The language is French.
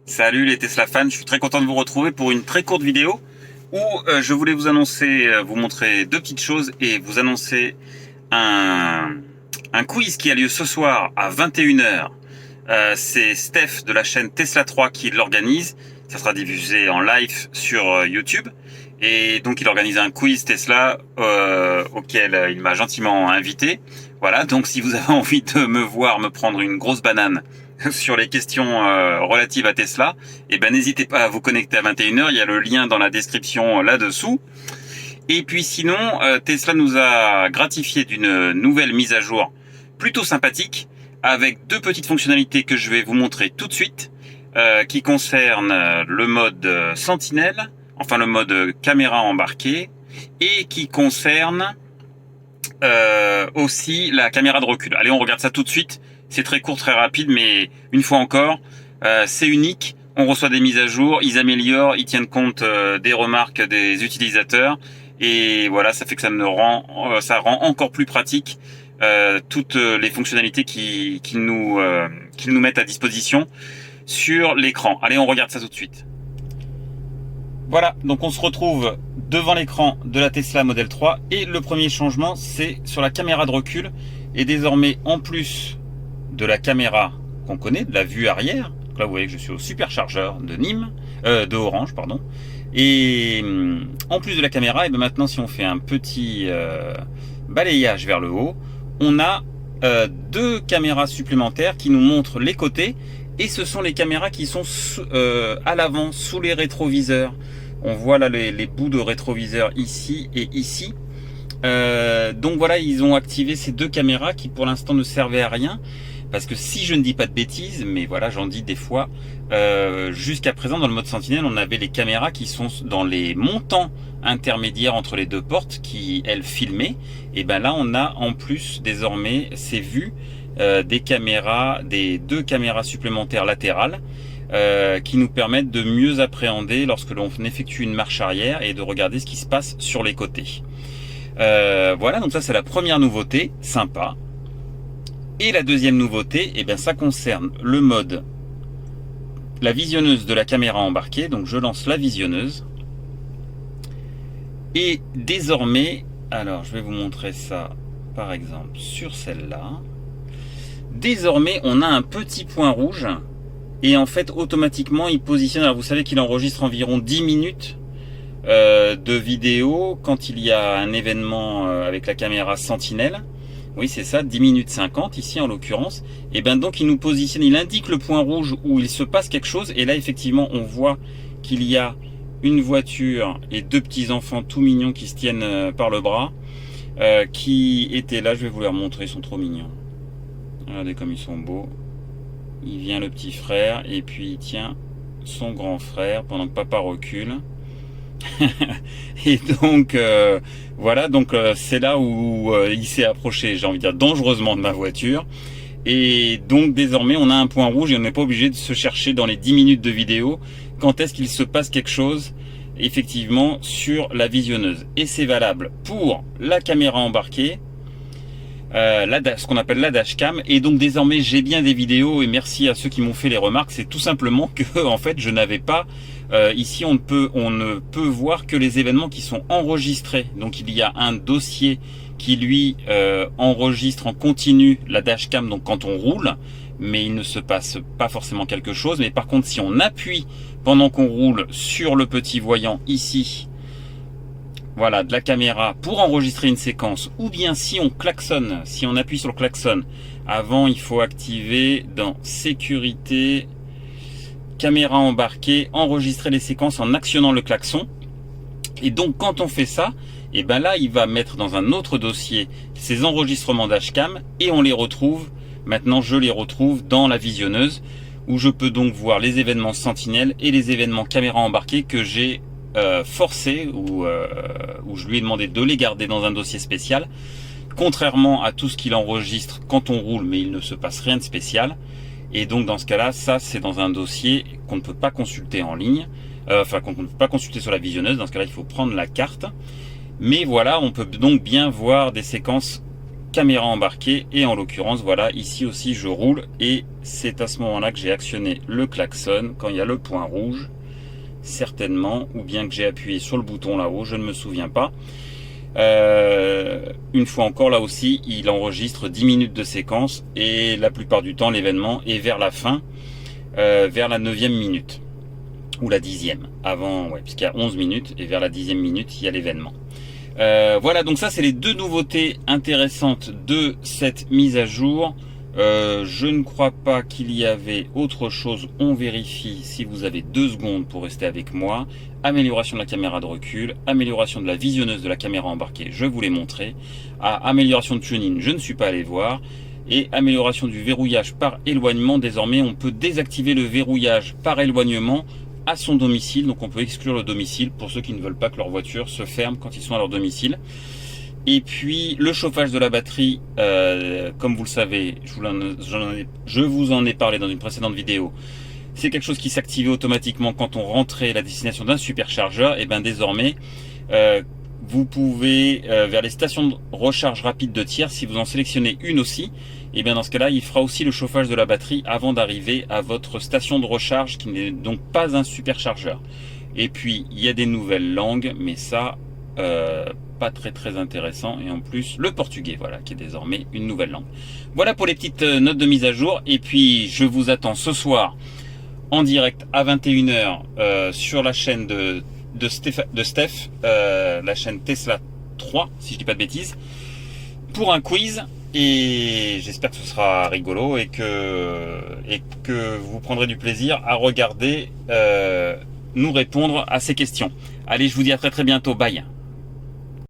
Salut les Tesla fans, je suis très content de vous retrouver pour une très courte vidéo où je voulais vous annoncer, vous montrer deux petites choses et vous annoncer un quiz qui a lieu ce soir à 21h. C'est Steph de la chaîne Tesla 3 qui l'organise. Ça sera diffusé en live sur YouTube. Et donc il organise un quiz Tesla auquel il m'a gentiment invité. Voilà, donc si vous avez envie de me voir me prendre une grosse banane sur les questions relatives à Tesla, eh ben n'hésitez pas à vous connecter à 21h, il y a le lien dans la description là-dessous. Et puis sinon, Tesla nous a gratifié d'une nouvelle mise à jour plutôt sympathique, avec deux petites fonctionnalités que je vais vous montrer tout de suite, qui concernent le mode Sentinelle, enfin le mode caméra embarquée, et qui concernent aussi la caméra de recul. Allez, on regarde ça tout de suite. C'est très court, très rapide, mais une fois encore, c'est unique. On reçoit des mises à jour, ils améliorent, ils tiennent compte des remarques des utilisateurs. Et voilà, ça fait que ça rend encore plus pratique toutes les fonctionnalités qu'ils nous mettent à disposition sur l'écran. Allez, on regarde ça tout de suite. Voilà, donc on se retrouve devant l'écran de la Tesla Model 3 et le premier changement, c'est sur la caméra de recul. Et désormais, en plus de la caméra qu'on connaît, de la vue arrière, donc là vous voyez que je suis au superchargeur de de Orange, pardon. Et en plus de la caméra, et bien maintenant si on fait un petit balayage vers le haut, on a deux caméras supplémentaires qui nous montrent les côtés. Et ce sont les caméras qui sont à l'avant, sous les rétroviseurs. On voit là les bouts de rétroviseurs ici et ici. Donc voilà, ils ont activé ces deux caméras qui pour l'instant ne servaient à rien. Parce que si je ne dis pas de bêtises, mais voilà, j'en dis des fois, jusqu'à présent dans le mode Sentinelle, on avait les caméras qui sont dans les montants intermédiaires entre les deux portes qui, elles, filmaient. Et ben là, on a en plus désormais ces vues des deux caméras supplémentaires latérales qui nous permettent de mieux appréhender lorsque l'on effectue une marche arrière et de regarder ce qui se passe sur les côtés. Voilà, donc ça c'est la première nouveauté, sympa. Et la deuxième nouveauté, eh bien, ça concerne le mode, la visionneuse de la caméra embarquée. Donc je lance la visionneuse. Et désormais, alors je vais vous montrer ça par exemple sur celle-là. Désormais, on a un petit point rouge et en fait, automatiquement, il positionne. Alors, vous savez qu'il enregistre environ 10 minutes de vidéo quand il y a un événement avec la caméra Sentinelle. Oui, c'est ça, 10 minutes 50 ici en l'occurrence. Et bien donc, il nous positionne, il indique le point rouge où il se passe quelque chose. Et là, effectivement, on voit qu'il y a une voiture et deux petits enfants tout mignons qui se tiennent par le bras qui étaient là. Je vais vous les remontrer, ils sont trop mignons. Regardez comme ils sont beaux. Il vient le petit frère et puis il tient son grand frère pendant que papa recule. Et donc voilà, donc c'est là où il s'est approché, j'ai envie de dire dangereusement de ma voiture. Et donc désormais on a un point rouge et on n'est pas obligé de se chercher dans les 10 minutes de vidéo quand est-ce qu'il se passe quelque chose effectivement sur la visionneuse. Et c'est valable pour la caméra embarquée, ce qu'on appelle la dashcam. Et donc désormais j'ai bien des vidéos et merci à ceux qui m'ont fait les remarques. C'est tout simplement que en fait je n'avais pas ici on ne peut voir que les événements qui sont enregistrés. Donc il y a un dossier qui lui enregistre en continu la dashcam donc quand on roule, mais il ne se passe pas forcément quelque chose. Mais par contre si on appuie pendant qu'on roule sur le petit voyant ici, voilà, de la caméra pour enregistrer une séquence, ou bien si on klaxonne, si on appuie sur le klaxon, avant il faut activer dans sécurité, caméra embarquée, enregistrer les séquences en actionnant le klaxon. Et donc quand on fait ça, et ben là il va mettre dans un autre dossier ces enregistrements dashcam et on les retrouve, maintenant je les retrouve dans la visionneuse où je peux donc voir les événements Sentinelle et les événements caméra embarquée que j'ai forcé où je lui ai demandé de les garder dans un dossier spécial, contrairement à tout ce qu'il enregistre quand on roule, mais il ne se passe rien de spécial. Et donc dans ce cas là, ça c'est dans un dossier qu'on ne peut pas consulter en ligne, enfin qu'on ne peut pas consulter sur la visionneuse. Dans ce cas là il faut prendre la carte. Mais voilà, on peut donc bien voir des séquences caméra embarquée. Et en l'occurrence, voilà, ici aussi je roule et c'est à ce moment-là que j'ai actionné le klaxon quand il y a le point rouge, certainement, ou bien que j'ai appuyé sur le bouton là-haut, je ne me souviens pas. Une fois encore, là aussi, il enregistre 10 minutes de séquence et la plupart du temps, l'événement est vers la fin, vers la 9e minute ou la 10e. Avant, ouais, puisqu'il y a 11 minutes et vers la 10e minute, il y a l'événement. Voilà, donc ça, c'est les deux nouveautés intéressantes de cette mise à jour. Je ne crois pas qu'il y avait autre chose. On vérifie si vous avez 2 secondes pour rester avec moi. Amélioration de la caméra de recul, amélioration de la visionneuse de la caméra embarquée, je vous l'ai montré. Amélioration de tuning, je ne suis pas allé voir. Et amélioration du verrouillage par éloignement. Désormais, on peut désactiver le verrouillage par éloignement à son domicile. Donc on peut exclure le domicile pour ceux qui ne veulent pas que leur voiture se ferme quand ils sont à leur domicile. Et puis le chauffage de la batterie, comme vous le savez, je vous en ai parlé dans une précédente vidéo. C'est quelque chose qui s'activait automatiquement quand on rentrait à la destination d'un superchargeur. Et bien désormais, vous pouvez, vers les stations de recharge rapide de tiers, si vous en sélectionnez une aussi, et bien dans ce cas-là, il fera aussi le chauffage de la batterie avant d'arriver à votre station de recharge qui n'est donc pas un superchargeur. Et puis, il y a des nouvelles langues, mais ça, pas très intéressant. Et en plus, le portugais, voilà, qui est désormais une nouvelle langue. Voilà pour les petites notes de mise à jour. Et puis, je vous attends ce soir en direct à 21h sur la chaîne de Steph, la chaîne Tesla 3, si je dis pas de bêtises, pour un quiz. Et j'espère que ce sera rigolo et que vous prendrez du plaisir à regarder nous répondre à ces questions. Allez, je vous dis à très bientôt. Bye.